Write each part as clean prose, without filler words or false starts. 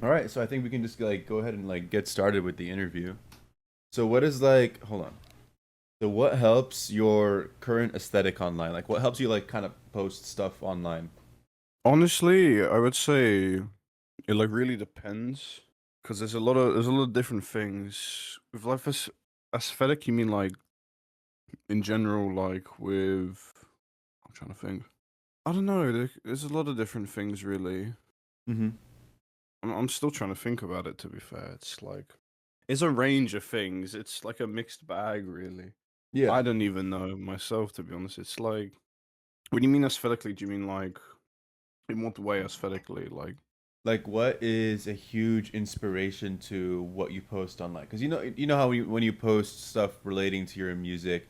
All right, so I think we can just like go ahead and like get started with the interview. So what is like, hold on. So what helps your current aesthetic online? Like what helps you like kind of post stuff online? Honestly, I would say it like really depends because there's a lot of different things with life as aesthetic. You mean like in general, like with I'm trying to think. I don't know. There's a lot of different things really. Mm-hmm. I'm still trying to think about it. To be fair, it's a range of things. It's like a mixed bag really. Yeah. I don't even know myself to be honest. It's like when you mean aesthetically, do you mean like in what way aesthetically? Like Like what is a huge inspiration to what you post online? Because you know how when you post stuff relating to your music,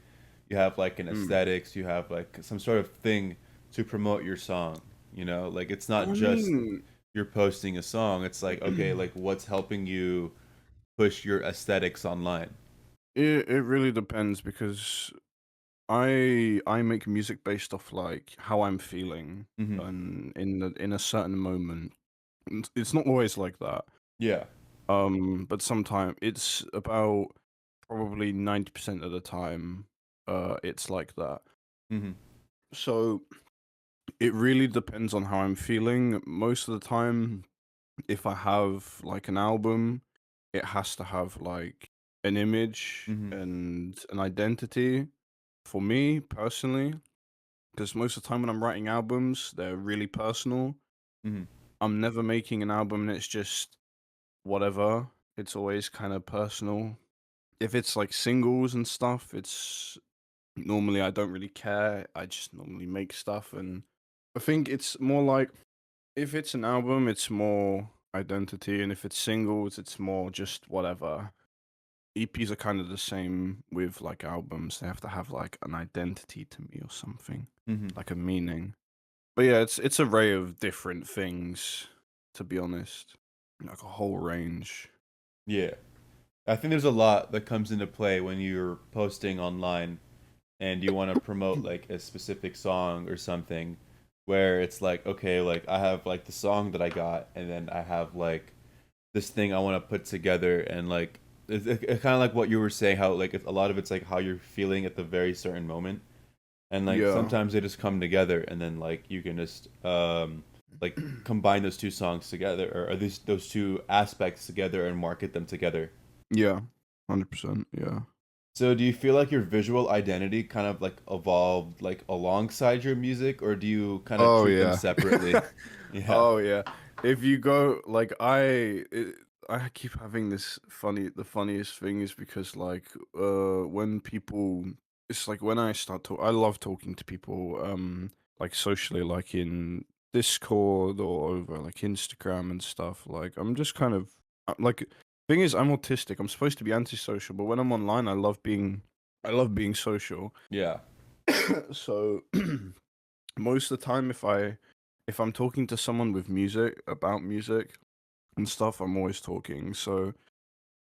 you have like an mm, aesthetics, you have like some sort of thing to promote your song. Like it's not I just mean. you're posting a song. It's like okay, like what's helping you push your aesthetics online. It really depends because I make music based off like how I'm feeling Hmm. and in a certain moment. It's not always like that. Yeah. But sometimes it's about probably 90% of the time it's like that. Hmm. So it really depends on how I'm feeling. Most of the time if I have like an album, it has to have like an image Hmm. and an identity for me personally. Because most of the time when I'm writing albums, they're really personal. Hmm. I'm never making an album and it's just whatever. It's always kind of personal. If it's like singles and stuff, it's normally I don't really care. I just normally make stuff. And I think it's more like if it's an album, it's more identity. And if it's singles, it's more just whatever. EPs are kind of the same with like albums. They have to have like an identity to me or something, Hmm. like a meaning. But yeah, it's a array of different things, to be honest. Like a whole range. Yeah. I think there's a lot that comes into play when you're posting online and you want to promote like a specific song or something where it's like okay, like I have like the song that I got and then I have like this thing I want to put together and like it's kind of like what you were saying how like a lot of it's like how you're feeling at the very certain moment and like Yeah. sometimes they just come together and then like you can just like combine those two songs together or those two aspects together and market them together. Yeah. 100%. Yeah. So do you feel like your visual identity kind of like evolved like alongside your music or do you kind of Oh treat them yeah. separately? Yeah. Oh yeah. If you go like I keep having the funniest thing is because like when people it's like when I love talking to people like socially like in Discord or over like Instagram and stuff. Like I'm just kind of like thing is I'm autistic. I'm supposed to be antisocial, but when I'm online I love being social. Yeah. So most of the time if I'm talking to someone with music about music and stuff, I'm always talking. So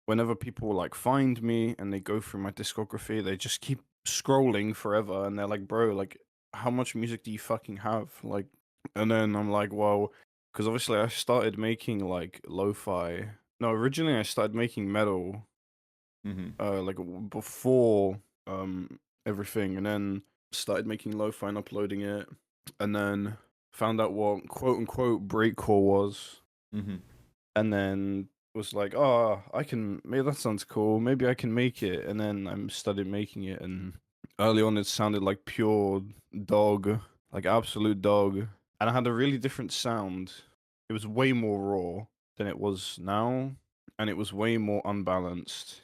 whenever people like find me and they go through my discography, they just keep scrolling forever and they're like, "Bro, like how much music do you fucking have?" Like and then I'm like, "Well, because obviously I started making like lo-fi. No, originally I started making metal Hmm. before everything and then started making lo-fi and uploading it and then found out what quote unquote breakcore was Hmm. and then was like, oh, I can maybe that sounds cool, maybe I can make it, and then I started making it and early on it sounded like pure dog, like absolute dog, and I had a really different sound. It was way more raw than it was now, and it was way more unbalanced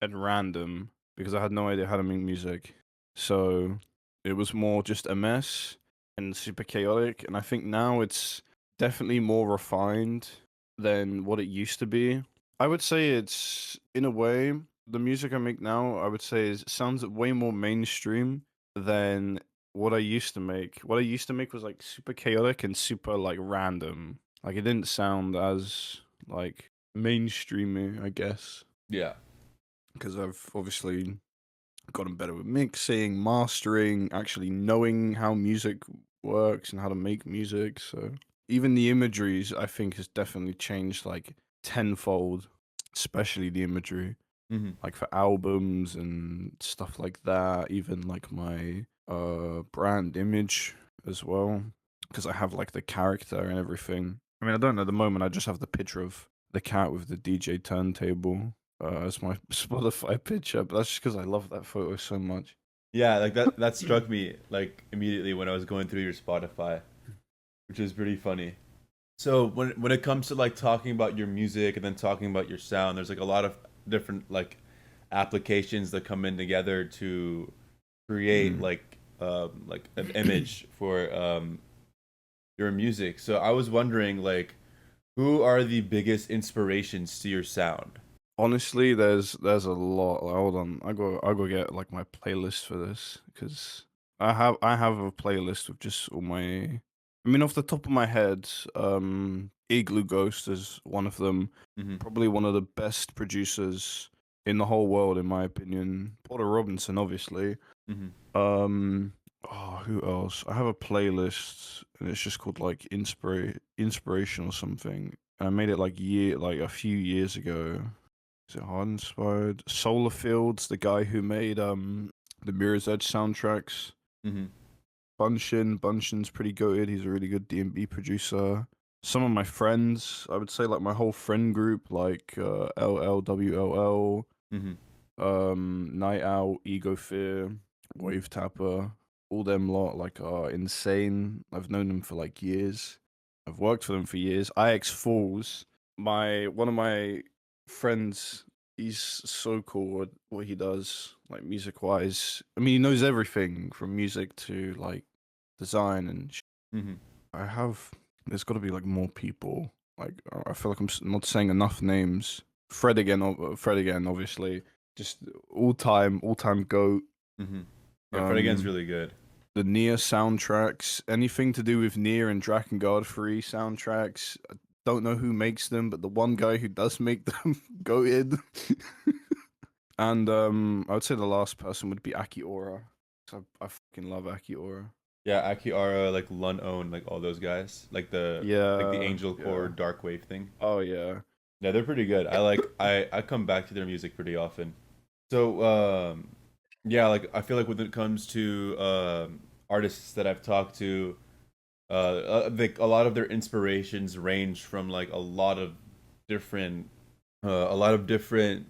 and random because I had no idea how to make music. So it was more just a mess and super chaotic. And I think now it's definitely more refined than what it used to be. I would say it's, in a way, the music I make now, I would say sounds way more mainstream than what I used to make. What I used to make was like super chaotic and super like random. Like it didn't sound as like mainstreamy, I guess, Yeah. because I've obviously gotten better with mixing, mastering, actually knowing how music works and how to make music. So even the imageries, I think, has definitely changed. Like tenfold, especially the imagery, Hmm. like for albums and stuff like that. Even like my brand image as well, because I have like the character and everything. I mean, I don't know at the moment. I just have the picture of the cat with the DJ turntable as my Spotify picture, but that's just because I love that photo so much. Yeah, like that struck me like immediately when I was going through your Spotify, which is pretty funny. So when it comes to like talking about your music and then talking about your sound, there's like a lot of different like applications that come in together to create Mm. like an image for your music. So I was wondering like who are the biggest inspirations to your sound? Honestly, there's a lot. Like, hold on, I go get like my playlist for this because I have a playlist with just all my. I mean, off the top of my head, Igloo Ghost is one of them. Hmm. Probably one of the best producers in the whole world, in my opinion. Porter Robinson, obviously. Hmm. Um, oh, who else? I have a playlist, and it's just called like inspiration or something. And I made it like a few years ago. Is it hard inspired? Solar Fields, the guy who made the Mirror's Edge soundtracks. Hmm. Bunshin's pretty goated. He's a really good D&B producer. Some of my friends, I would say like my whole friend group, like LLWLL, Hmm. Night Owl, Ego Fear, Wave Tapper, all them lot like are insane. I've known them for like years. I've worked for them for years. IX Falls, my one of my friends, he's so cool at what he does, like music wise. I mean, he knows everything from music to like design and Hmm. I have. There's got to be like more people. Like I feel like I'm not saying enough names. Fred again, obviously. Just all time goat. Hmm. Yeah, Fred again's Um, really good. the Nier soundtracks, anything to do with Nier and Drakengard 3 soundtracks. I don't know who makes them, but the one guy who does make them, goated. And I would say the last person would be Aki Ora. I fucking love Aki Ora. Yeah, Akiara, like Lun Own, like all those guys, like the Yeah, Angel Core yeah. Dark Wave thing. Oh yeah. Yeah, they're pretty good. I come back to their music pretty often. So yeah, like I feel like when it comes to artists that I've talked to, like a lot of their inspirations range from like different a lot of different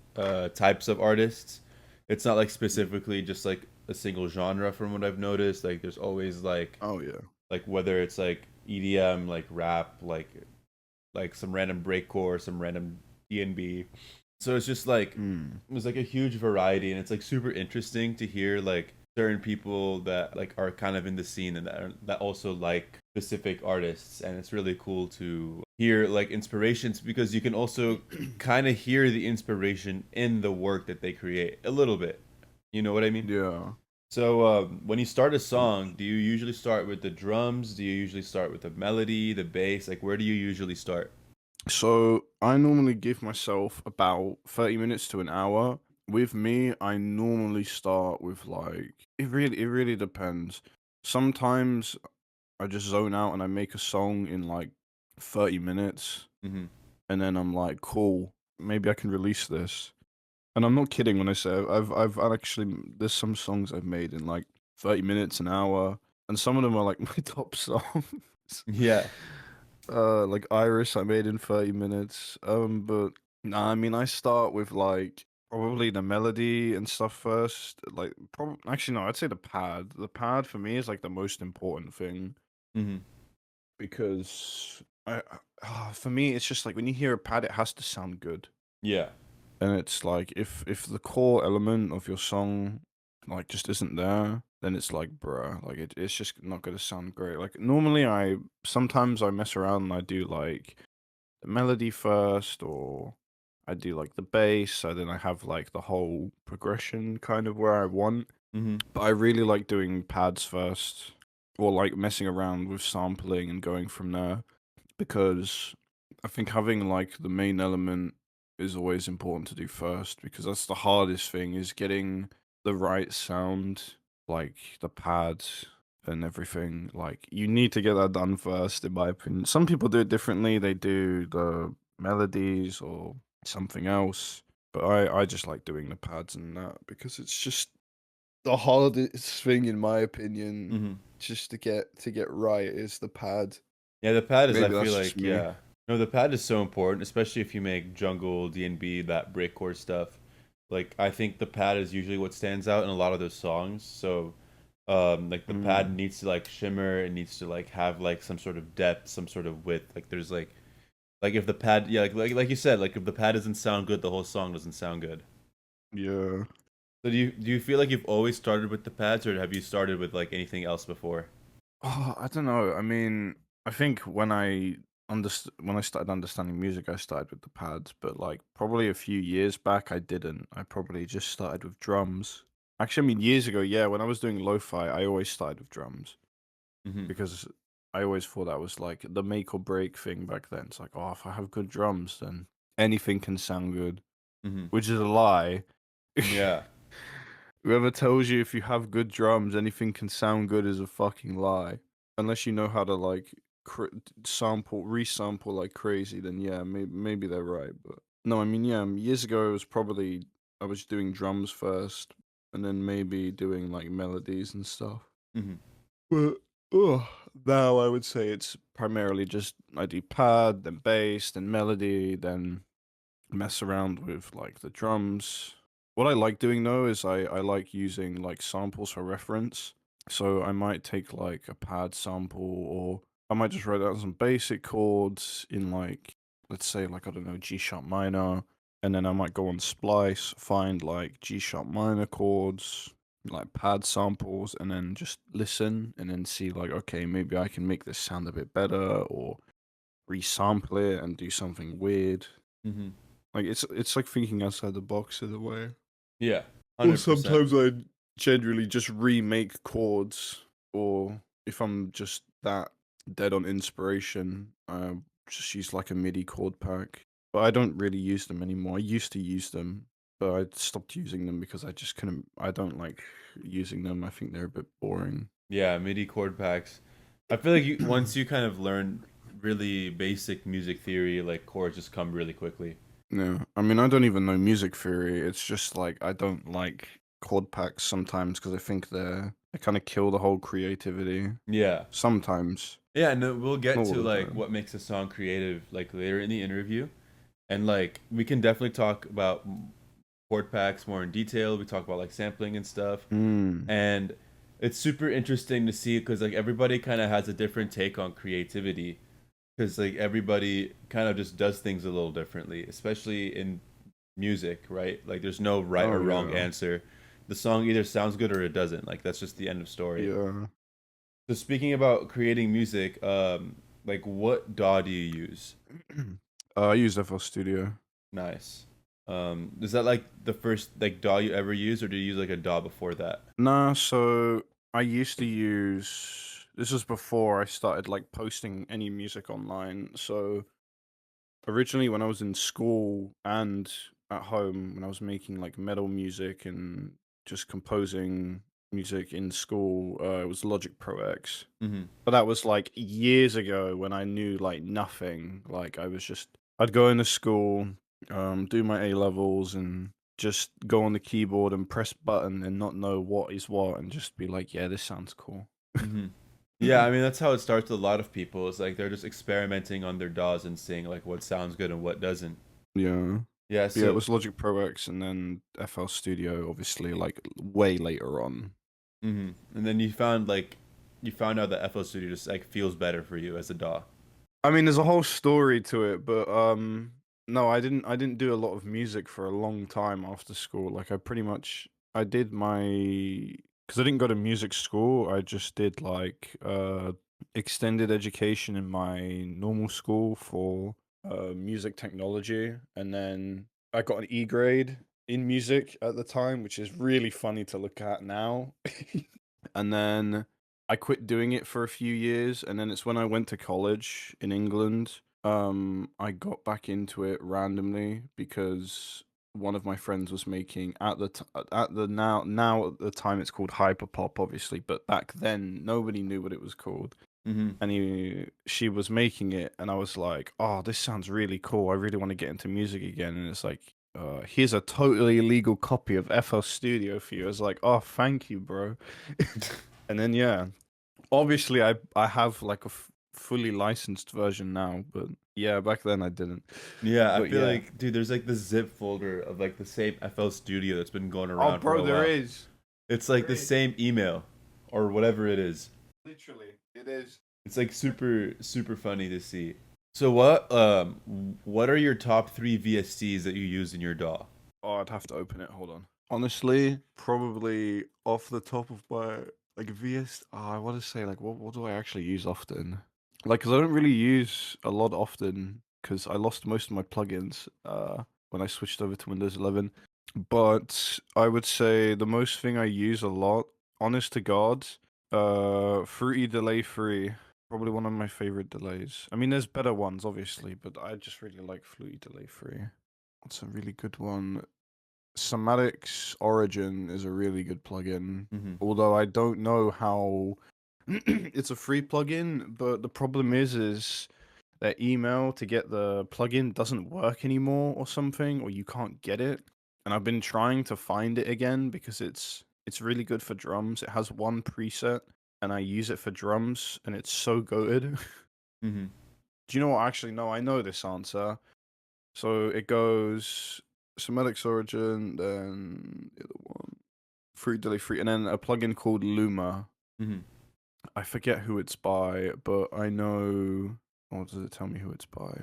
types of artists. It's not like specifically just like a single genre from what I've noticed. Like there's always Oh yeah. like whether it's like EDM, like rap, like some random breakcore, some random D&B. So it's just like Mm. there's like a huge variety, and it's like super interesting to hear like certain people that like are kind of in the scene and that also like specific artists, and it's really cool to hear like inspirations because you can also kind of hear the inspiration in the work that they create a little bit. You know what I mean? Yeah. So when you start a song, do you usually start with the drums? Do you usually start with the melody, the bass? Like where do you usually start? So I normally give myself about 30 minutes to an hour. With me, I normally start with like it really depends. Sometimes I just zone out and I make a song in like 30 minutes Hmm. and then I'm like, cool, maybe I can release this. And I'm not kidding when I say I've actually there's some songs I've made in like 30 minutes, an hour, and some of them are like my top songs. Yeah. Like Iris I made in 30 minutes. But nah, I mean I start with like probably the melody and stuff first. Like actually no, I'd say the pad. The pad for me is like the most important thing Hmm. because for me it's just like when you hear a pad it has to sound good. Yeah. And it's like if the core element of your song like just isn't there, then it's like bruh, like it's just not gonna sound great. Like normally I sometimes I mess around and I do like the melody first or I do like the bass, so then I have like the whole progression kind of where I want. Hmm. But I really like doing pads first or like messing around with sampling and going from there because I think having like the main element is always important to do first because that's the hardest thing is getting the right sound, like the pads and everything. Like you need to get that done first, in my opinion. Some people do it differently. They do melodies or something else. But I just like doing the pads and that because it's just the hardest thing in my opinion, Hmm. just to get right is the pad. Yeah, the pad is. I Maybe feel that's just like me. yeah. No, the pad is so important, especially if you make jungle D&B that breakcore stuff. Like I think the pad is usually what stands out in a lot of those songs. So, like the pad Mm. needs to like shimmer. It needs to like have like some sort of depth, some sort of width. Like there's like if the pad, yeah, like you said, like if the pad doesn't sound good, the whole song doesn't sound good. Yeah. So do you feel like you've always started with the pads, or have you started with like anything else before? Oh, I don't know. I mean, I think when I started understanding music, I started with the pads, but like probably a few years back, I didn't. I probably just started with drums. Actually, I mean, years ago, yeah, when I was doing lo-fi, I always started with drums Mm-hmm. because I always thought that was like the make or break thing back then. It's like, oh, if I have good drums, then anything can sound good, Mm-hmm. which is a lie. Yeah. Whoever tells you if you have good drums, anything can sound good is a fucking lie. Unless you know how to like resample like crazy, then yeah, maybe they're right. But no, I mean, yeah, years ago it was probably I was doing drums first, and then maybe doing like melodies and stuff. Mm-hmm. But oh, now I would say it's primarily just I do pad, then bass, then melody, then mess around with like the drums. What I like doing though is I like using like samples for reference. So I might take like a pad sample or I might just write down some basic chords in like let's say like I don't know G sharp minor and then I might go on Splice, find like G sharp minor chords, like pad samples and then just listen and then see like okay, maybe I can make this sound a bit better or resample it and do something weird. Mm-hmm. Like it's like thinking outside the box in a way. Yeah. Or 100%. sometimes I generally just remake chords, or if I'm just that dead on inspiration, just use like a MIDI chord pack. But I don't really use them anymore. I used to use them, but I stopped using them because I just couldn't. I don't like using them. I think they're a bit boring. Yeah, MIDI chord packs. I feel like once you kind of learn really basic music theory, like chords just come really quickly. Yeah, I mean, I don't even know music theory. It's just like I don't like chord packs sometimes because I think they kind of kill the whole creativity. Yeah. Sometimes, Yeah, no, we'll not get all to the like time. what makes a song creative like later in the interview. And like we can definitely talk about chord packs more in detail. We talk about like sampling and stuff. Mm. And it's super interesting to see because like everybody kind of has a different take on creativity because like everybody kind of just does things a little differently, especially in music, right? Like there's no right or Oh wrong yeah, answer. The song either sounds good or it doesn't. Like that's just the end of story. yeah. So speaking about creating music, like what DAW do you use? I use FL Studio. Nice. Is that like the first like DAW you ever used, or did you use like a DAW before that? Nah, so I used to use. This was before I started like posting any music online. So originally, when I was in school and at home, when I was making like metal music and just composing music in school, it was Logic Pro X. Mm-hmm. But that was like years ago when I knew like nothing. Like I was just, I'd go into school, do my A levels, and just go on the keyboard and press button and not know what is what, and just be like, yeah, this sounds cool. Mm-hmm. Yeah, I mean that's how it starts with a lot of people. It's like they're just experimenting on their DAWs and seeing like what sounds good and what doesn't. Yeah. Yeah, Yeah, it so was Logic Pro X and then FL Studio, obviously, like way later on. and then you found out that FL Studio just like feels better for you as a DAW. I mean, there's a whole story to it, but no, I didn't do a lot of music for a long time after school. Like I pretty much I did my because I didn't go to music school. I just did like extended education in my normal school for music technology, and then I got an E grade in music at the time, which is really funny to look at now. And then I quit doing it for a few years, and then it's when I went to college in England. I got back into it randomly because one of my friends was making at the now at the time it's called hyperpop, obviously, but back then nobody knew what it was called. Mhm. and she was making it, and I was like, "Oh, this sounds really cool. I really want to get into music again." And it's like, here's a totally illegal copy of FL Studio for you. I was like, "Oh, thank you, bro." And then yeah, obviously I have like a fully licensed version now, but yeah, back then I didn't. Yeah, I But feel yeah. like, dude, there's like the zip folder of like the same FL Studio that's been going Oh, around for bro, a there while. is. It's like There the is. same email or whatever it is. Literally, it is. It's like super funny to see. So what are your top 3 VSTs that you use in your DAW? Oh, I'd have to open it. Hold on. Honestly, probably off the top of my like VS. I want to say like what do I actually use often? Like, cause I don't really use a lot often because I lost most of my plugins when I switched over to Windows 11. But I would say the most thing I use a lot, honest to God, Fruity Delay Free. Probably one of my favorite delays. I mean, there's better ones, obviously, but I just really like Fruity Delay Free. What's a really good one? Somatic's Origin is a really good plugin. Hmm. Although I don't know how it's a free plugin, but the problem is their email to get the plugin doesn't work anymore or something, or you can't get it. And I've been trying to find it again because it's really good for drums. It has one preset and I use it for drums and it's so good. Hmm. Do you know what? Actually, no, I know this answer. So it goes Semantics Origin, then the other one, Fruit Delay Free, and then a plugin called Luma. Hmm. I forget who it's by, but I know. Or does it tell me who it's by?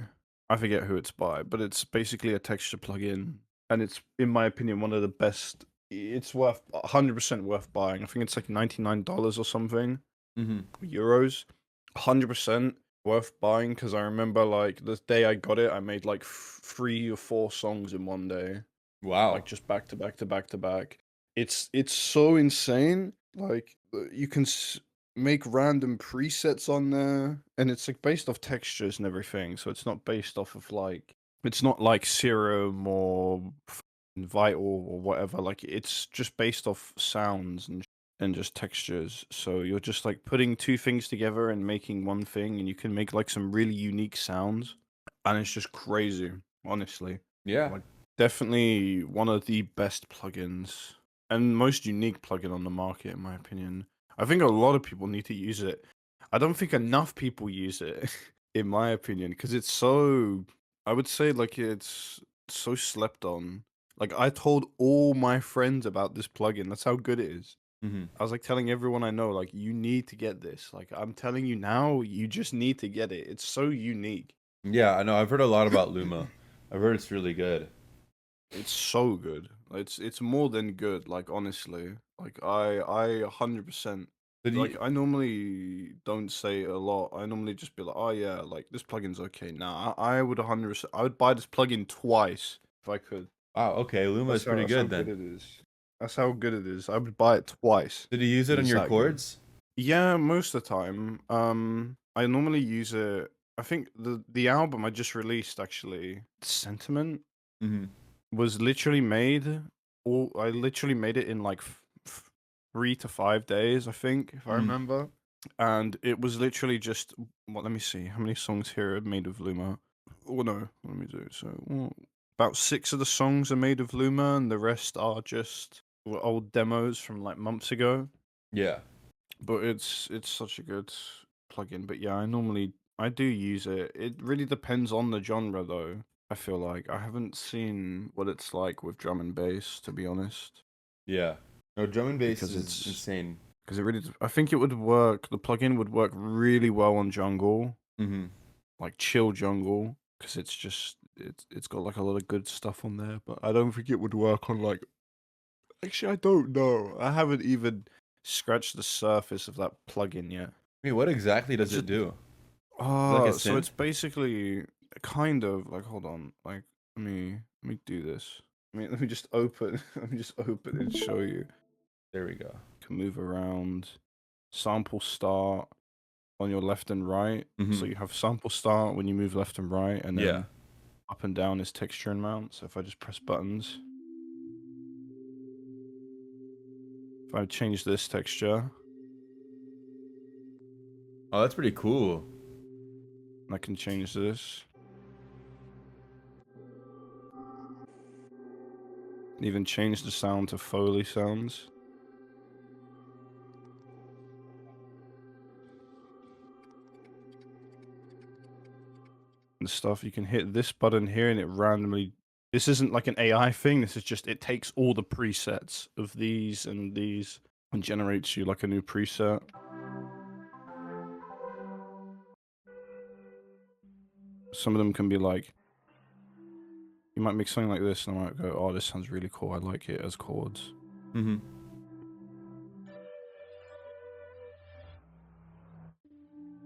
I forget who it's by, but it's basically a texture plugin, and it's, in my opinion, one of the best. It's worth 100% worth buying. I think it's like $99 or something, Hmm. euros. 100% worth buying because I remember like the day I got it, I made like 3 or 4 songs in one day, like Wow. just back to back to back to back. It's so insane. Like you can make random presets on there, and it's like based off textures and everything. So it's not based off of like it's not like Serum or Vital or whatever. Like it's just based off sounds and just textures. So you're just like putting two things together and making one thing, and you can make like some really unique sounds, and it's just crazy, honestly. Yeah. Like definitely one of the best plugins and most unique plugin on the market, in my opinion. I think a lot of people need to use it. I don't think enough people use it, in my opinion, because it's so. I would say like it's so slept on. Like I told all my friends about this plugin. That's how good it is. Hmm. I was like telling everyone I know, like, you need to get this. Like, I'm telling you now, you just need to get it. It's so unique. Yeah, I know. I've heard a lot about Luma. I've heard it's really good. It's so good. It's more than good. Like honestly, like I 100%. Did Like you I normally don't say a lot. I normally just be like, oh yeah, like this plugin's okay. Nah, I would 100%. I would buy this plugin twice if I could. Wow, okay, Luma is pretty That's how good good then. it is. That's how good it is. I would buy it twice. Did you use it on It's your that good. chords? Yeah, most of the time. I normally use it. I think the album I just released actually, Sentiment, Hmm. was literally made. All I literally made it in like 3 to 5 days, I think, if I Mm. remember. And it was literally just what? Let me see. How many songs here are made of Luma? Oh no, let me do. So about 6 of the songs are made of Luma, and the rest are just old demos from like months ago. Yeah. But it's such a good plugin. But yeah, I do use it. It really depends on the genre though. I feel like I haven't seen what it's like with drum and bass, to be honest, Yeah. No, drum and bass because is it's insane. because it really. I think it would work. The plugin would work really well on jungle, Hmm. like chill jungle, because it's got like a lot of good stuff on there. But I don't think it would work on like. Actually, I don't know. I haven't even scratched the surface of that plugin yet. Wait, what exactly I does it just do? Is it like a So synth? it's basically kind of like, hold on, like let me do this. Let me just open let me just open it and show you. There we go. Can move around. Sample start on your left and right. So Hmm. you have sample start when you move left and right, and Yeah. then up and down is texture and mount. So if I just press buttons, if I change this texture, Oh, that's pretty cool. And I can change this. Even change the sound to Foley sounds. And stuff. You can hit this button here and it randomly. This isn't like an AI thing. This is just, it takes all the presets of these and generates you like a new preset. Some of them can be like, you might make something like this and I might go, oh, this sounds really cool. I like it as chords. Mm-hmm.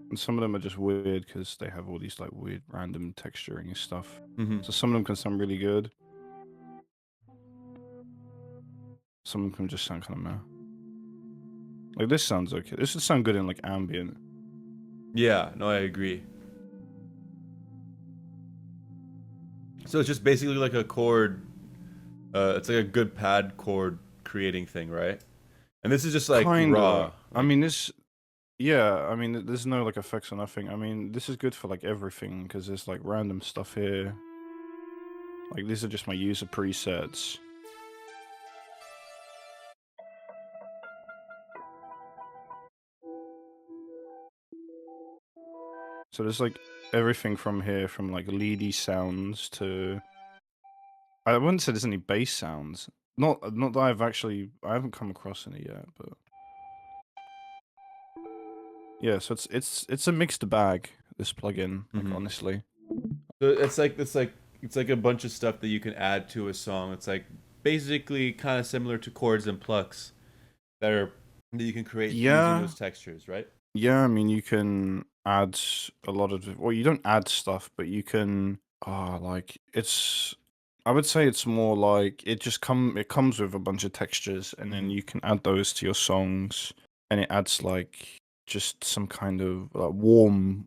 And some of them are just weird because they have all these like weird random texturing and stuff. Mm-hmm. So some of them can sound really good. Some of them can just sound kind of meh. Like this sounds okay. This would sound good in like ambient. Yeah, no, I agree. So it's just basically like a chord. It's like a good pad chord creating thing, right? And this is just like raw. Kinda. I Like, mean, this. Yeah, I mean, there's no like effects or nothing. I mean, this is good for like everything because there's like random stuff here. Like these are just my user presets. So there's like everything from here, from like leady sounds to. I wouldn't say there's any bass sounds. Not that I haven't come across any yet, but yeah. So it's a mixed bag. This plugin, like mm-hmm. honestly. So it's like a bunch of stuff that you can add to a song. It's like basically kind of similar to chords and plucks that you can create using Yeah, those textures, right? yeah. I mean, you can add a lot of. Well, you don't add stuff, but you can. Like it's. I would say it's more like it comes with a bunch of textures, and then Mm-hmm. you can add those to your songs, and it adds like just some kind of warm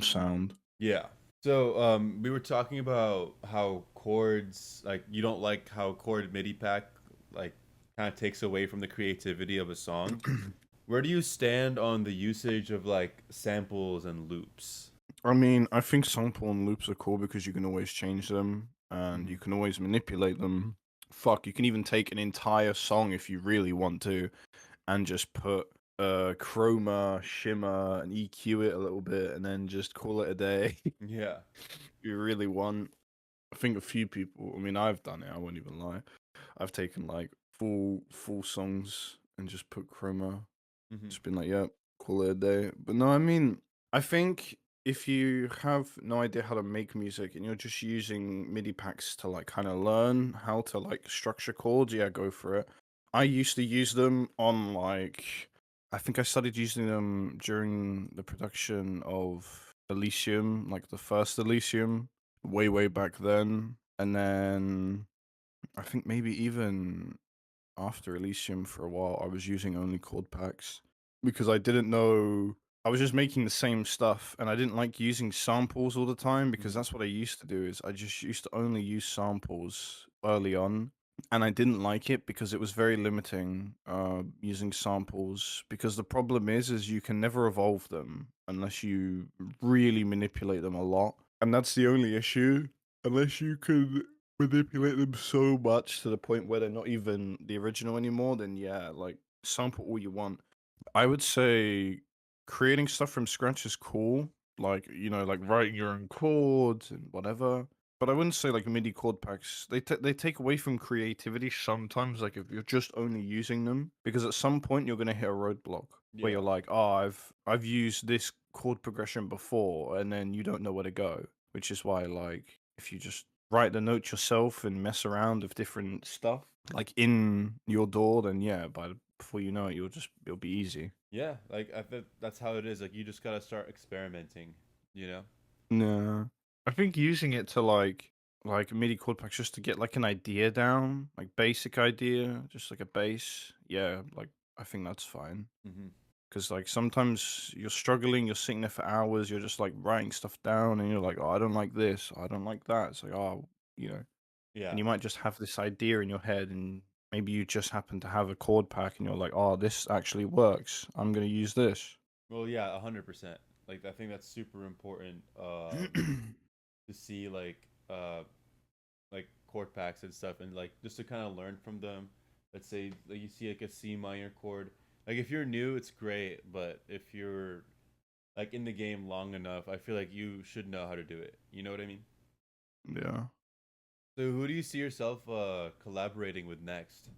sound. Yeah. So we were talking about how chords, like you don't like how chord MIDI pack like kind of takes away from the creativity of a song. Where do you stand on the usage of like samples and loops? I mean, I think sample and loops are cool because you can always change them and Mm-hmm. you can always manipulate them. Fuck, you can even take an entire song if you really want to and just put chroma, shimmer, and EQ it a little bit and then just call it a day. If Yeah. you really want. I think a few people, I mean, I've done it, I won't even lie. I've taken like full songs and just put chroma. Mm-hmm. Just been like, yeah, call it a day. But no, I mean, I think if you have no idea how to make music and you're just using MIDI packs to like kind of learn how to like structure chords, yeah, go for it. I used to use them on like, I think I started using them during the production of Elysium, like the first Elysium, way back then. And then I think maybe even after Elysium for a while, I was using only chord packs because I didn't know. I was just making the same stuff, and I didn't like using samples all the time because Mm-hmm. that's what I used to do. Is I just used to only use samples early on, and I didn't like it because it was very limiting. Using samples because the problem is you can never evolve them unless you really manipulate them a lot, and that's the only issue. Unless you can manipulate them so much to the point where they're not even the original anymore, then yeah, like sample all you want. I would say creating stuff from scratch is cool. Like, like writing your own chords and whatever. But I wouldn't say like MIDI chord packs. They take away from creativity sometimes. Like if you're just only using them, because at some point you're gonna hit a roadblock where you're Yeah. like, oh, I've used this chord progression before, and then you don't know where to go. Which is why like if you just write the notes yourself and mess around with different stuff like in your door, then yeah, before you know it, it'll be easy. Yeah, like I think that's how it is. Like you just gotta start experimenting, you know? No, I think using it to like MIDI chord packs just to get like an idea down, like basic idea, just like a bass. Yeah, like I think that's fine. Mm-hmm. Because like sometimes you're struggling, you're sitting there for hours, you're just like writing stuff down, and you're like, oh, I don't like this, I don't like that. It's like, oh, and Yeah. you might just have this idea in your head, and maybe you just happen to have a chord pack, and you're like, oh, this actually works. I'm gonna use this. Well, yeah, 100%. Like I think that's super important to see like chord packs and stuff, and like just to kind of learn from them. Let's say like you see like a C minor chord. Like if you're new, it's great, but if you're like in the game long enough, I feel like you should know how to do it. You know what I mean? Yeah. So who do you see yourself collaborating with next?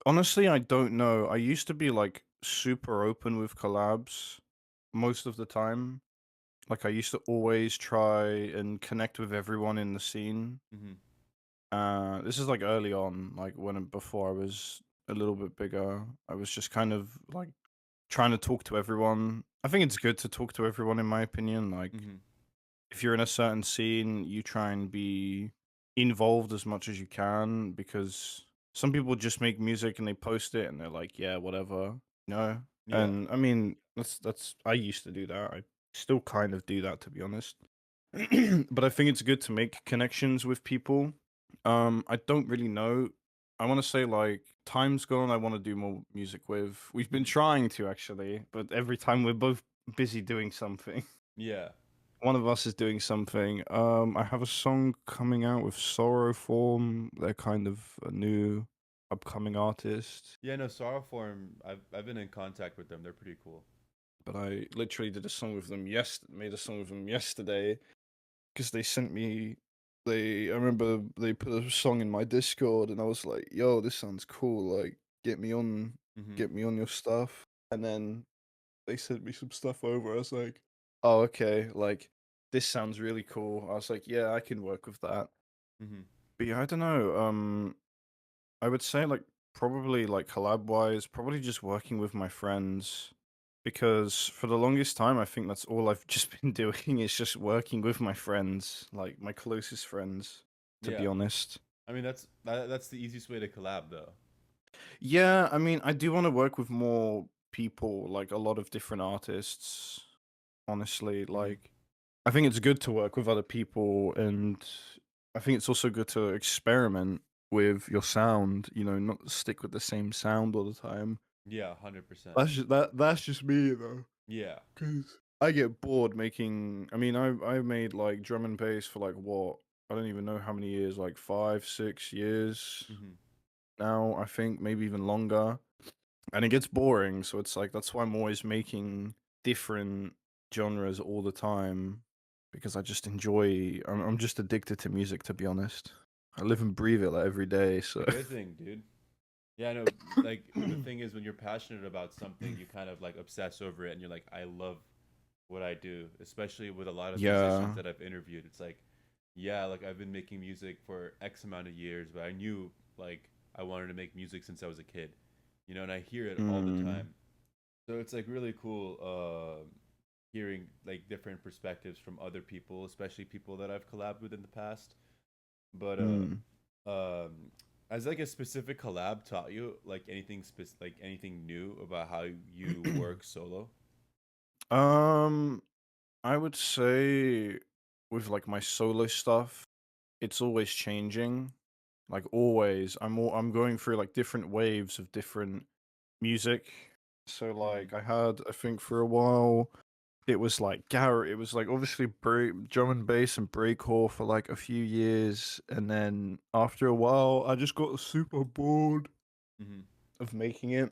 Honestly, I don't know. I used to be like super open with collabs most of the time. Like I used to always try and connect with everyone in the scene. Mm-hmm. This is like early on, like when before I was a little bit bigger. I was just kind of like trying to talk to everyone. I think it's good to talk to everyone in my opinion. Like Mm-hmm. if you're in a certain scene, you try and be involved as much as you can because some people just make music and they post it and they're like, yeah, whatever, you know? Yeah. And I mean, that's I used to do that. I still kind of do that to be honest. But I think it's good to make connections with people. I don't really know. I want to say like time's gone. I want to do more music with. We've been Mm-hmm. trying to actually, but every time we're both busy doing something. Yeah. One of us is doing something. I have a song coming out with Sorrow Form. They're kind of a new upcoming artist. Yeah, no, Sorrowform, I've been in contact with them. They're pretty cool. But I literally did a song with them made a song with them yesterday because they sent me I remember they put a song in my Discord and I was like, "Yo, this sounds cool. Like, Mm-hmm. get me on your stuff." And then they sent me some stuff over. I was like, "Oh, okay. Like, this sounds really cool." I was like, "Yeah, I can work with that." Mm-hmm. But yeah, I don't know. I would say like probably like collab wise, probably just working with my friends because for the longest time I think that's all I've just been doing is just working with my friends, like my closest friends, to be Yeah. honest. I mean that's the easiest way to collab though. Yeah, I mean, I do want to work with more people, like a lot of different artists, honestly. Mm-hmm. Like I think it's good to work with other people, and I think it's also good to experiment with your sound. You know, not stick with the same sound all the time. Yeah, 100%. That's just me, you know. Yeah. Cause I get bored making. I mean, I made like drum and bass for like what I don't even know how many years, like 5 6 years Mm-hmm. now. I think maybe even longer, and it gets boring. So it's like that's why I'm always making different genres all the time because I just enjoy. I'm just addicted to music, to be honest. I live and breathe it like every day. It's a So good thing, dude. Yeah, no, like the thing is when you're passionate about something, you kind of like obsess over it and you're like, I love what I do, especially with a lot of musicians yeah. that I've interviewed. It's like, yeah, like I've been making music for X amount of years, but I knew like I wanted to make music since I was a kid, you know, and I hear it all the Mm, time. So it's like really cool hearing like different perspectives from other people, especially people that I've collabed with in the past. But mm. has like a specific collab taught you like like anything new about how you work solo? um, I would say with like my solo stuff, it's always changing. Like always, I'm going through like different waves of different music. So Mm-hmm. like I think for a while it was like Garrett, it was like obviously drum and bass and breakcore for like a few years, and then after a while I just got super bored Mm-hmm. of making it.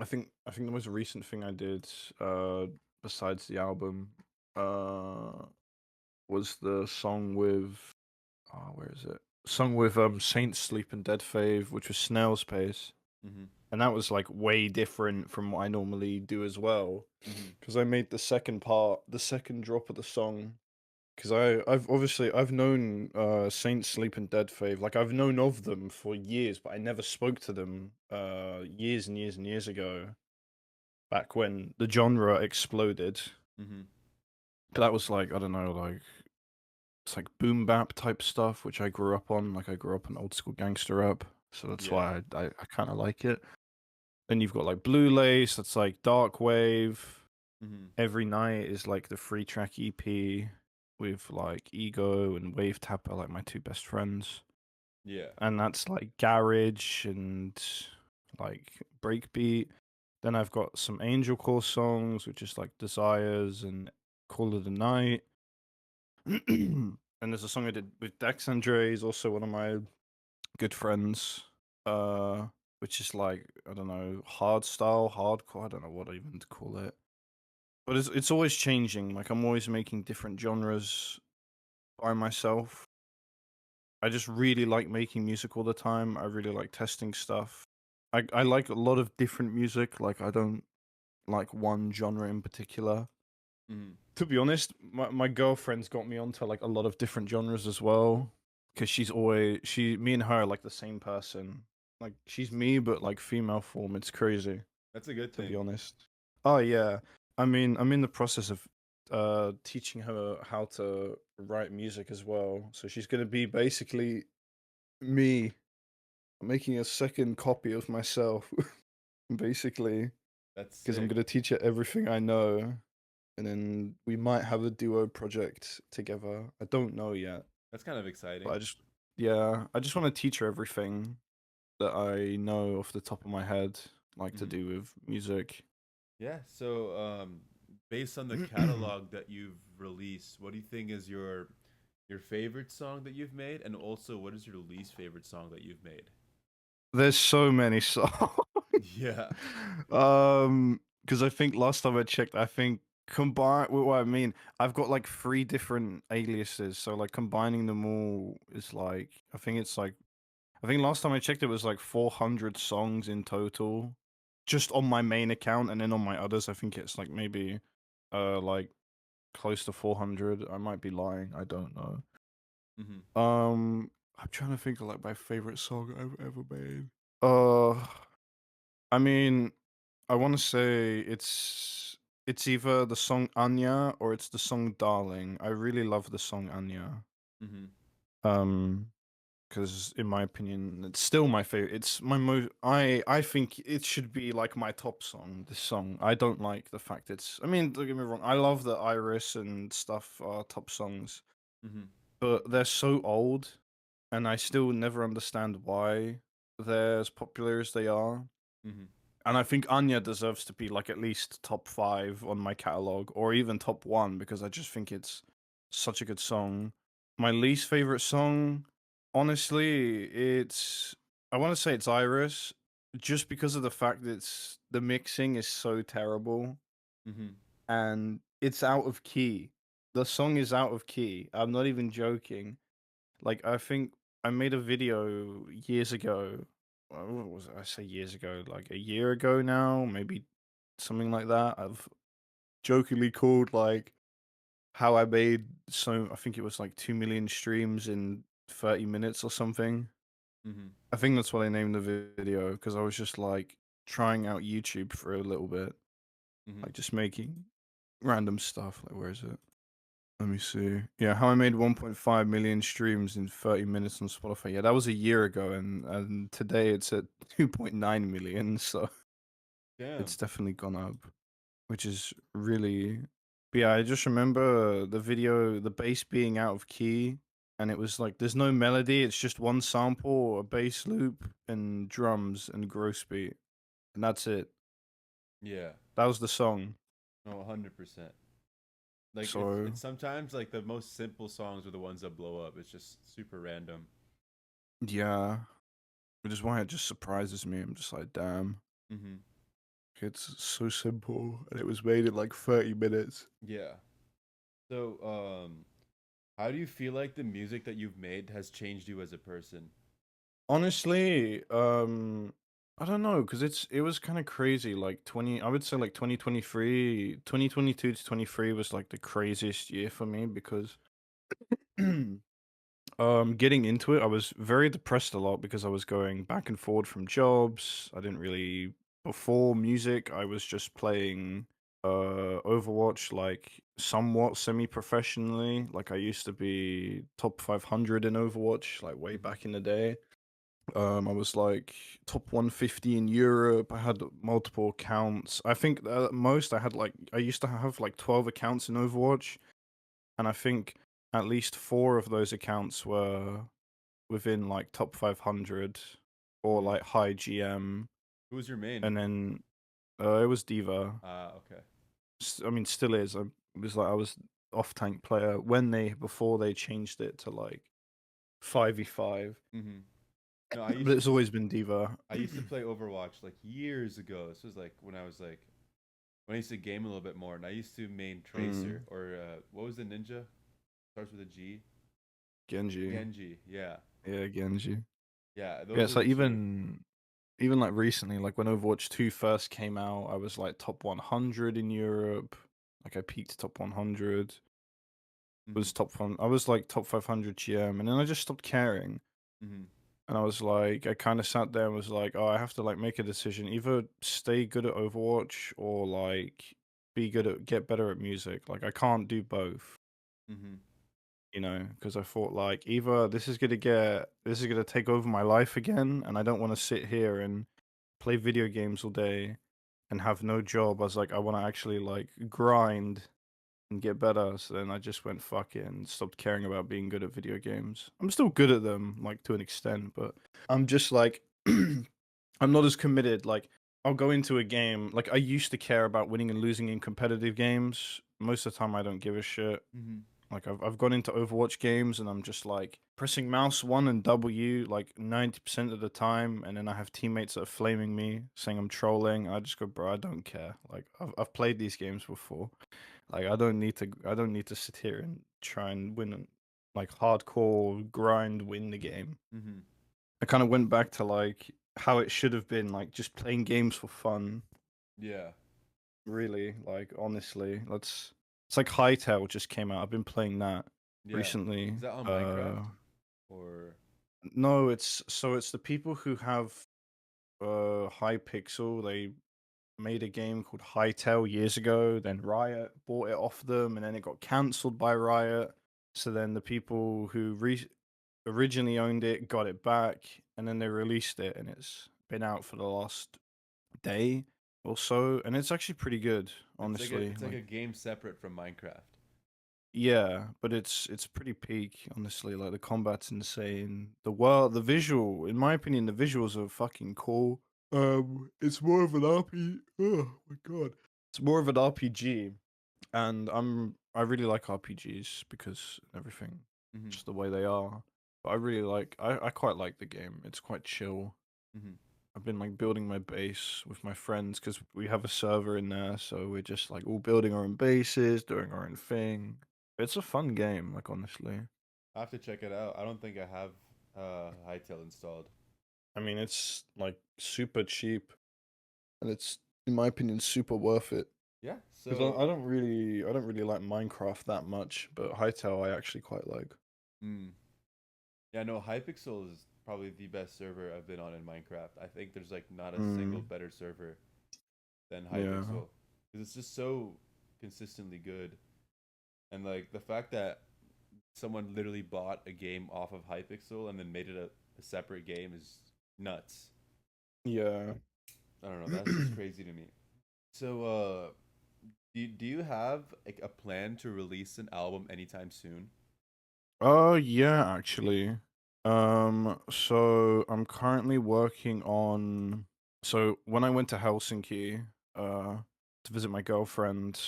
I think the most recent thing I did, besides the album, uh, was the song with where is it? Song with Saints Sleep and Dead Fave, which was Snail's Pace. Mm-hmm. And that was like way different from what I normally do as well. Mm-hmm. Because I made the second part, the second drop of the song. Because I've known Saints Sleep and Dead Fave, like I've known of them for years, but I never spoke to them years and years and years ago, back when the genre exploded. Mm-hmm. But that was like, I don't know, like it's like boom bap type stuff, which I grew up on. Like I grew up on old school gangster rap, so that's Yeah. why I kind of like it. Then you've got like Blue Lace, that's like dark wave. Mm-hmm. Every Night is like the 3 track EP with like Ego and Wave Tapper, like my two best friends, Yeah. and that's like garage and like breakbeat. Then I've got some Angel Core songs, which is like Desires and Call of the Night. And there's a song I did with Dex Andre, he's also one of my good friends. Uh, which is like, I don't know, hard style, hardcore. I don't know what even to call it. But it's always changing. Like I'm always making different genres by myself. I just really like making music all the time. I really like testing stuff. I like a lot of different music. Like I don't like one genre in particular. Mm-hmm. To be honest, my girlfriend's got me onto like a lot of different genres as well. Cause me and her are like the same person. Like she's me, but like female form. It's crazy, That's a good to be thing. honest. Oh yeah. I mean, I'm in the process of teaching her how to write music as well. So she's gonna be basically me. I'm making a second copy of myself, basically, That's because I'm sick. gonna teach her everything I know, and then we might have a duo project together. I don't know yet, That's kind of but exciting. I just want to teach her everything that I know off the top of my head, like to Mm-hmm. do with music. Yeah. So, based on the catalog that you've released, what do you think is your favorite song that you've made, and also what is your least favorite song that you've made? There's so many songs. Yeah. Because I think last time I checked, I think combine what I mean, I've got like three different aliases, so like combining them all is like I think last time I checked it was like 400 songs in total, just on my main account, and then on my others, I think it's like maybe like close to 400. I might be lying. I don't know. Mm-hmm. I'm trying to think of like my favorite song I've ever made. Uh, I mean, I want to say it's either the song Anya or it's the song Darling. I really love the song Anya. Mm-hmm. Um, because in my opinion, it's still my favorite. It's my most. I think it should be like my top song. This song. I don't like the fact it's. I mean, don't get me wrong. I love that Iris and stuff are top songs, Mm-hmm. but they're so old, and I still never understand why they're as popular as they are. Mm-hmm. And I think Anya deserves to be like at least top five on my catalog, or even top one, because I just think it's such a good song. My least favorite song, honestly, it's I want to say it's Iris, just because of the fact that the mixing is so terrible Mm-hmm. and it's out of key. The song is out of key. I'm not even joking. Like I think I made a video years ago. What was it? I say years ago, like a year ago now, maybe something like that. I've jokingly called like how I made so I think it was like 2 million streams in 30 minutes or something. Mm-hmm. I think that's what I named the video because I was just like trying out YouTube for a little bit, Mm-hmm. like just making random stuff. Like where is it? Let me see. Yeah, how I made 1.5 million streams in 30 minutes on Spotify. Yeah, that was a year ago, and today it's at 2.9 million. So it's Damn. definitely gone up, which is really. But yeah, I just remember the video, the bass being out of key, and it was like there's no melody. It's just one sample, a bass loop, and drums and gross beat, and that's it. Yeah. That was the song. No, 100%. Like it's So sometimes like the most simple songs are the ones that blow up. It's just super random. yeah, which is why it just surprises me. I'm just like, damn. Mm-hmm. It's so simple, and it was made in like 30 minutes. Yeah. So, how do you feel like the music that you've made has changed you as a person? Honestly, I don't know, because it was kind of crazy. Like 20, I would say like 2023, 2022 to 23 was like the craziest year for me because getting into it, I was very depressed a lot because I was going back and forward from jobs. I didn't really before music, I was just playing Overwatch like somewhat semi-professionally. Like I used to be top 500 in Overwatch like way Mm-hmm. back in the day. I was like top 150 in Europe. I had multiple accounts. I think at most I used to have like 12 accounts in Overwatch, and I think at least four of those accounts were within like top 500 or Mm-hmm. like high GM. Who was your main? And then It was Diva. Okay. I mean, still is. I was off tank player when before they changed it to like 5v5, Mm-hmm. No, but it's always been Diva. I used to play Overwatch like years ago. This was like when I was like when I used to game a little bit more, and I used to main Tracer Mm, or what was the ninja? Starts with a G. Genji. Genji. Yeah, Yeah, Genji. yeah. Yeah, Those it's were the like two. even like recently, like when Overwatch 2 first came out, I was like top 100 in Europe. Like I peaked top 100. Mm-hmm. I was like top 500 GM, and then I just stopped caring. Mm-hmm. And I was like, I kind of sat there and was like, oh, I have to like make a decision. Either stay good at Overwatch or like get better at music. Like I can't do both, Mm-hmm. because I thought like either this is gonna take over my life again, and I don't want to sit here and play video games all day and have no job. I was like, I want to actually like grind and get better. So then I just went fuck it and stopped caring about being good at video games. I'm still good at them, like to an extent, but I'm just like I'm not as committed. Like I'll go into a game like I used to care about winning and losing in competitive games. Most of the time I don't give a shit. Mm-hmm. Like I've gone into Overwatch games and I'm just like pressing mouse one and W like 90% of the time, and then I have teammates that are flaming me saying I'm trolling. I just go, bro, I don't care. Like I've played these games before. Like I don't need to sit here and try and win like hardcore grind win the game. Mm-hmm. I kind of went back to like how it should have been, like just playing games for fun. Yeah. Really, like honestly, it's like Hytale just came out. I've been playing that Yeah. recently. Is that on Minecraft or? No, it's the people who have Hypixel. They made a game called Hytale years ago. Then Riot bought it off them, and then it got cancelled by Riot. So then the people who originally owned it got it back, and then they released it, and it's been out for the last day or so, and it's actually pretty good, honestly. It's like Like, a game separate from Minecraft. yeah, but it's pretty peak, honestly. Like the combat's insane. The visual, in my opinion, the visuals are fucking cool. It's more of an RP. Oh my god, it's more of an RPG, and I really like RPGs because everything, Mm-hmm. just the way they are. But I quite like the game. It's quite chill. Mm-hmm. I've been like building my base with my friends because we have a server in there, so we're just like all building our own bases, doing our own thing. It's a fun game, like honestly. I have to check it out. I don't think I have Hytale installed. I mean, it's like super cheap, and it's in my opinion super worth it. Yeah. Because So, I don't really like Minecraft that much, but Hytale I actually quite like. mm, yeah, no, Hypixel is probably the best server I've been on in Minecraft. I think there's like not a single Mm, better server than yeah, Hypixel because it's just so consistently good. And like the fact that someone literally bought a game off of Hypixel and then made it a separate game is nuts. yeah. I don't know. That's just crazy to me. So, do you have like a plan to release an album anytime soon? Oh yeah, actually. So I'm currently working on. So when I went to Helsinki, to visit my girlfriend,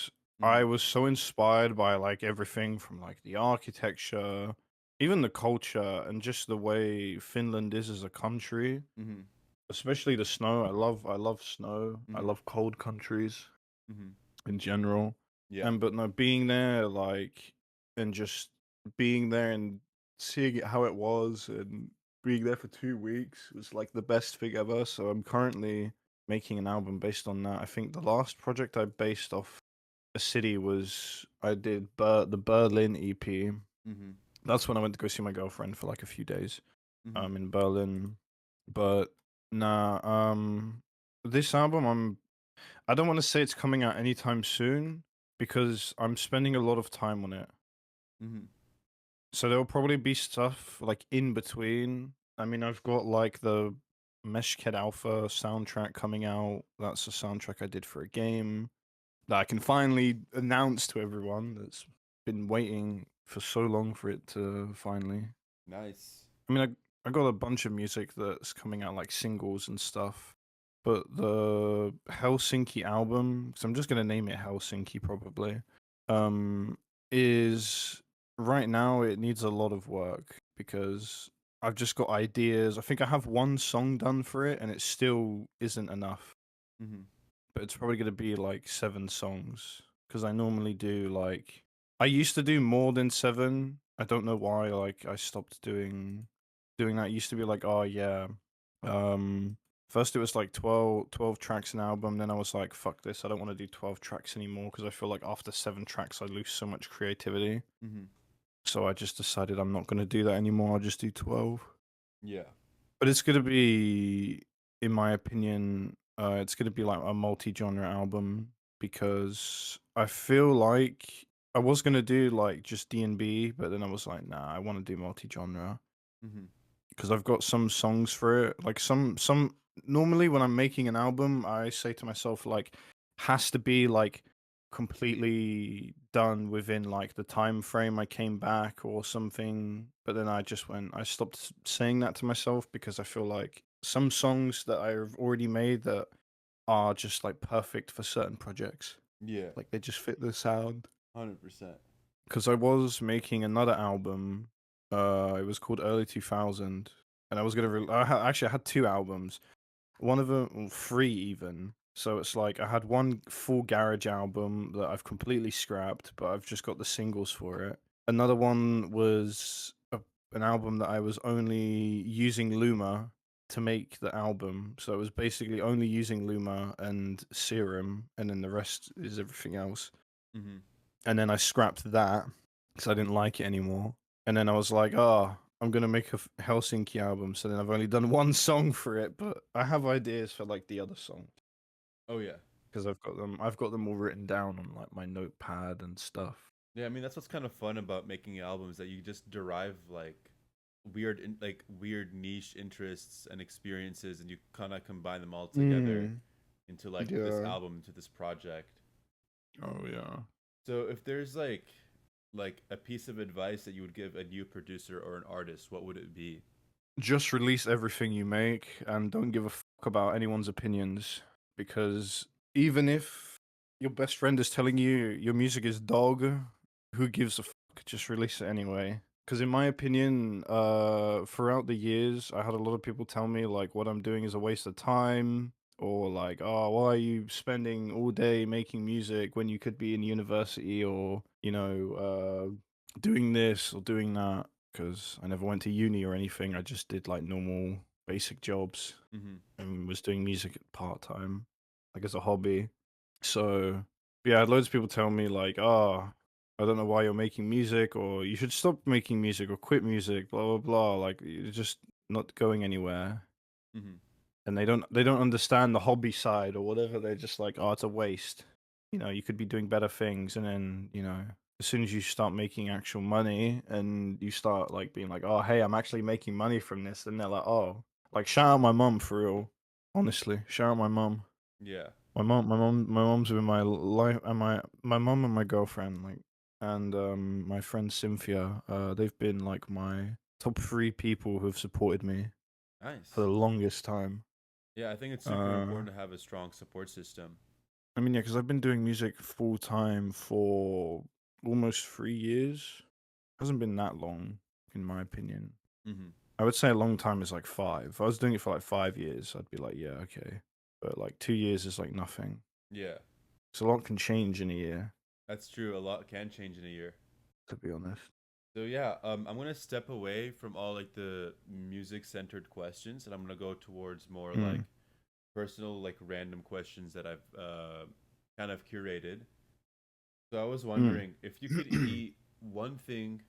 I Mm-hmm. was so inspired by like everything from like the architecture, even the culture, and just the way Finland is as a country. Mm-hmm. Especially the snow. I love snow. I Mm-hmm. love cold countries Mm-hmm. in general. Yeah. And but no, being there, like, and just being there and seeing it how it was, and being there for 2 weeks was like the best thing ever. So I'm currently making an album based on that. I think the last project I based off a city was I did the Berlin EP. Mm-hmm. That's when I went to go see my girlfriend for like a few days. Mm-hmm. In Berlin, but nah. This album I don't want to say it's coming out anytime soon because I'm spending a lot of time on it. Mm-hmm. So there'll probably be stuff like in between. I mean, I've got like the Meshked Alpha soundtrack coming out. That's a soundtrack I did for a game that I can finally announce to everyone that's been waiting for so long for it to finally. Nice. I mean, I got a bunch of music that's coming out like singles and stuff, but the Helsinki album, because I'm just gonna name it Helsinki probably, um, is right now it needs a lot of work because I've just got ideas. I think I have one song done for it, and it still isn't enough. Mm-hmm. But it's probably gonna be like 7 songs because I normally do like I used to do more than 7. I don't know why. Like I stopped doing that. It used to be like, oh yeah, um, first it was like 12 tracks an album. Then I was like, fuck this. I don't want to do 12 tracks anymore because I feel like after 7 tracks I lose so much creativity. Mm-hmm. So I just decided I'm not gonna do that anymore. I'll just do 12. Yeah. But it's gonna be, in my opinion, it's gonna be like a multi-genre album because I feel like I was gonna do like just D&B, but then I was like, nah, I want to do multi-genre Mm-hmm. because I've got some songs for it. Like some normally when I'm making an album, I say to myself like has to be like completely done within like the time frame I came back or something. But then I stopped saying that to myself because I feel like some songs that I've already made that are just like perfect for certain projects. Yeah. Like they just fit the sound. 100%. Because I was making another album. It was called Early 2000, and I was gonna. Actually, I had 2 albums. One of them, well, 3 even. So it's like I had one full garage album that I've completely scrapped, but I've just got the singles for it. Another one was an album that I was only using Luma to make the album. So it was basically only using Luma and Serum, and then the rest is everything else. Mm-hmm. And then I scrapped that because I didn't like it anymore. And then I was like, oh, I'm gonna make a Helsinki album. So then I've only done one song for it, but I have ideas for like the other songs Oh yeah. because I've got them. I've got them all written down on like my notepad and stuff. Yeah, I mean that's what's kind of fun about making albums that you just derive like like weird niche interests and experiences and you kind of combine them all together Mm, into like this yeah. album, into this project. Oh yeah. So if there's like a piece of advice that you would give a new producer or an artist, what would it be? Just release everything you make and don't give a fuck about anyone's opinions because even if your best friend is telling you your music is dog, who gives a fuck? Just release it anyway. Because in my opinion, throughout the years, I had a lot of people tell me like what I'm doing is a waste of time, or like, oh, why are you spending all day making music when you could be in university or doing this or doing that? Because I never went to uni or anything. I just did like normal basic jobs Mm-hmm. and was doing music part time, like as a hobby. So yeah, I had loads of people tell me like, "Oh, I don't know why you're making music, or you should stop making music, or quit music." Blah blah blah. Like you're just not going anywhere, Mm-hmm. and they don't understand the hobby side or whatever. They're just like, "Oh, it's a waste." You could be doing better things, and then as soon as you start making actual money and you start like being like, "Oh, hey, I'm actually making money from this," then they're like, "Oh." Like shout out my mum for real. Honestly, shout out my mum. Yeah. My mom's been my life, and my mom and my girlfriend, like, and my friend Cynthia. They've been like my top 3 people who've supported me for the Nice. longest time. Yeah, I think it's super Uh, important to have a strong support system. I mean, yeah, because I've been doing music full time for almost 3 years. Hasn't been that long, in my opinion. Mm-hmm. I would say a long time is like 5. If I was doing it for like 5 years, I'd be like, yeah, okay. But like 2 years is like nothing. Yeah, So a lot can change in a year, that's true. A lot can change in a year. to be honest. So yeah, I'm gonna step away from all like the music-centered questions, and I'm gonna go towards more Mm. like personal, like random questions that I've kind of curated. So I was Mm. wondering if you could eat one thing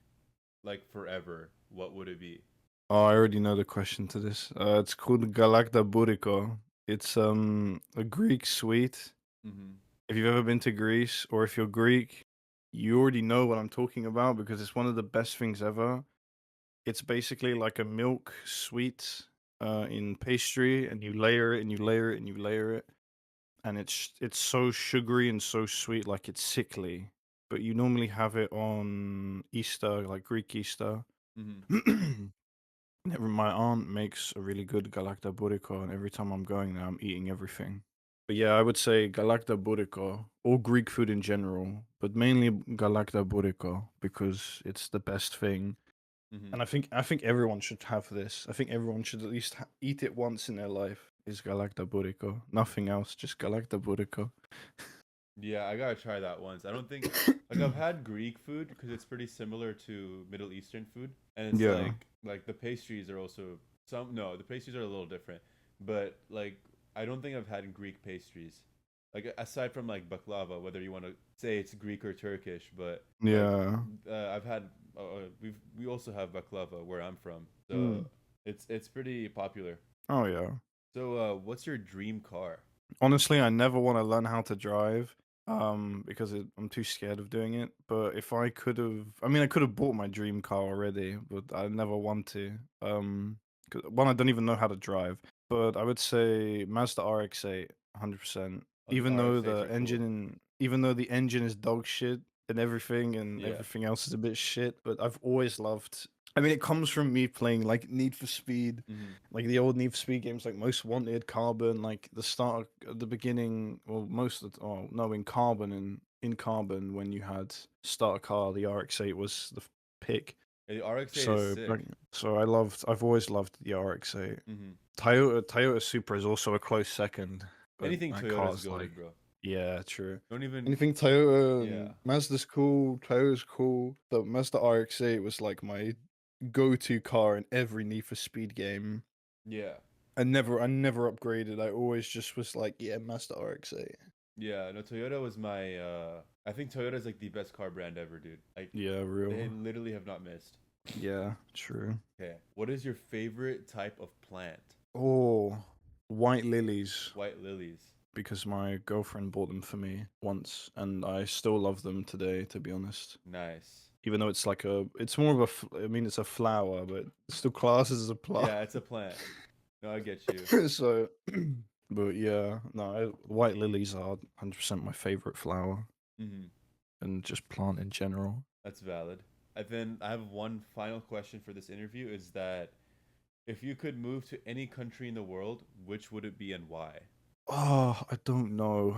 like forever, what would it be? Oh, I already know the question to this. It's called Galacta Buriko. It's a Greek sweet. Mm-hmm. If you've ever been to Greece or if you're Greek, you already know what I'm talking about because it's one of the best things ever. It's basically like a milk sweet in pastry, and you layer it and you layer it and you layer it, and it's so sugary and so sweet, like it's sickly. But you normally have it on Easter, like Greek Easter. Mm-hmm. My aunt makes a really good galakta burrito, and every time I'm going there, I'm eating everything. But yeah, I would say galakta burrito, or Greek food in general, but mainly galakta burrito because it's the best thing. Hmm. And I think everyone should have this. I think everyone should at least eat it once in their life. Is galakta burrito? Nothing else, just galakta burrito. Yeah, I gotta try that once. I don't think like I've had Greek food because it's pretty similar to Middle Eastern food, and it's Yeah, like the pastries are also some no, the pastries are a little different, but like I don't think I've had Greek pastries. Like aside from like baklava, whether you want to say it's Greek or Turkish, but like yeah. I've had we also have baklava where I'm from, so Mm. it's pretty popular. Oh yeah. So what's your dream car? Honestly, I never want to learn how to drive, because I'm too scared of doing it. But if I could have, I mean, I could have bought my dream car already, but I never want to. 'Cause one, I don't even know how to drive. But I would say Mazda RX-8, 100%. Oh, the RX-8s are cool. Even though the engine is dog shit and Yeah. everything else is a bit shit, but I've always loved. I mean, it comes from me playing like Need for Speed, Hmm. like the old Need for Speed games, like Most Wanted, Carbon, like the start at the beginning, well, most of the, oh no, in Carbon when you had start a car, the RX-8 was the pick. The RX-8 is So, sick. I've always loved the RX-8. Hmm. Toyota Supra is also a close second, but Anything that Toyota's car's like, goaded, bro. yeah, true. Don't even. Anything Toyota Yeah. and Mazda's cool, Toyota's cool. The Mazda RX-8 was like my go-to car in every Need for Speed game. Yeah. I never upgraded. I always just was like, yeah, Mazda RX-8. Yeah. No, Toyota was my. I think Toyota is like the best car brand ever, dude. Like Yeah, they real. literally have not missed. Yeah, true. Okay. What is your favorite type of plant? Oh, white lilies, White lilies. because my girlfriend bought them for me once, and I still love them today, to be honest. Nice. Even though it's more of I mean, it's a flower, but it's still classes as a plant. Yeah, it's a plant. No, I get you. So, but yeah, no, white lilies are 100% my favorite flower, Hmm. and just plant in general. That's valid. And then I have one final question for this interview is that if you could move to any country in the world, which would it be and why? Oh, I don't know.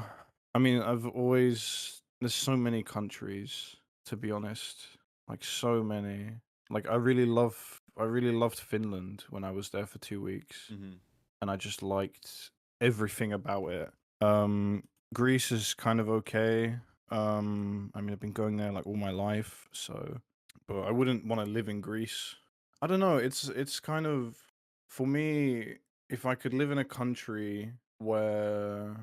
I mean, there's so many countries, to be honest. Like so many. Like I really loved Finland when I was there for 2 weeks, Hmm. and I just liked everything about it. Um, Greece is kind of okay. I mean, I've been going there like all my life, so, but I wouldn't want to live in Greece. I don't know. It's kind of, for me, if I could live in a country where,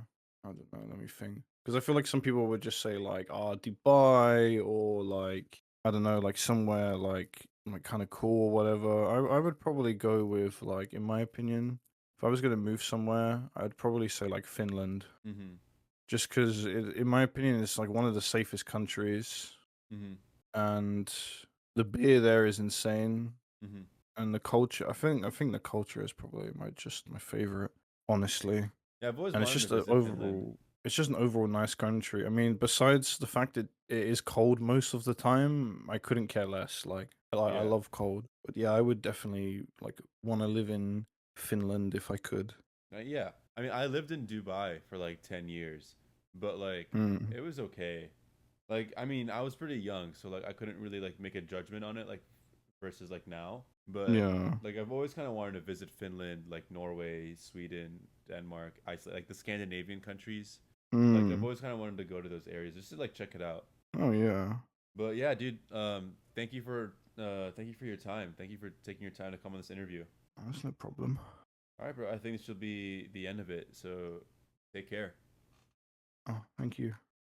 I don't know, let me think. Because I feel like some people would just say like, Dubai, or like, I don't know, like somewhere like kind of cool or whatever. I would probably go with, like, in my opinion, if I was gonna move somewhere, I'd probably say like Finland, Hmm. just because in my opinion, it's like one of the safest countries, Hmm. and the beer there is insane, Hmm. and the culture. I think the culture is probably my favorite, honestly. Yeah, I've always And it's wanted to just a visit Finland. overall it's just an overall nice country. I mean, besides the fact that it is cold most of the time, I couldn't care less. Like, I Yeah. love cold. But yeah, I would definitely like want to live in Finland if I could. Yeah. I mean, I lived in Dubai for like 10 years, but like Mm. it was okay. Like, I mean, I was pretty young, so like I couldn't really like make a judgment on it like versus like now. But Yeah. like I've always kind of wanted to visit Finland, like Norway, Sweden, Denmark, Iceland, like the Scandinavian countries. Like I've Mm. always kind of wanted to go to those areas just to like check it out. Oh yeah. But yeah, dude, thank you for your time. Thank you for taking your time to come on this interview. That's no problem. All right, bro. I think this should be the end of it. So take care. Oh, thank you.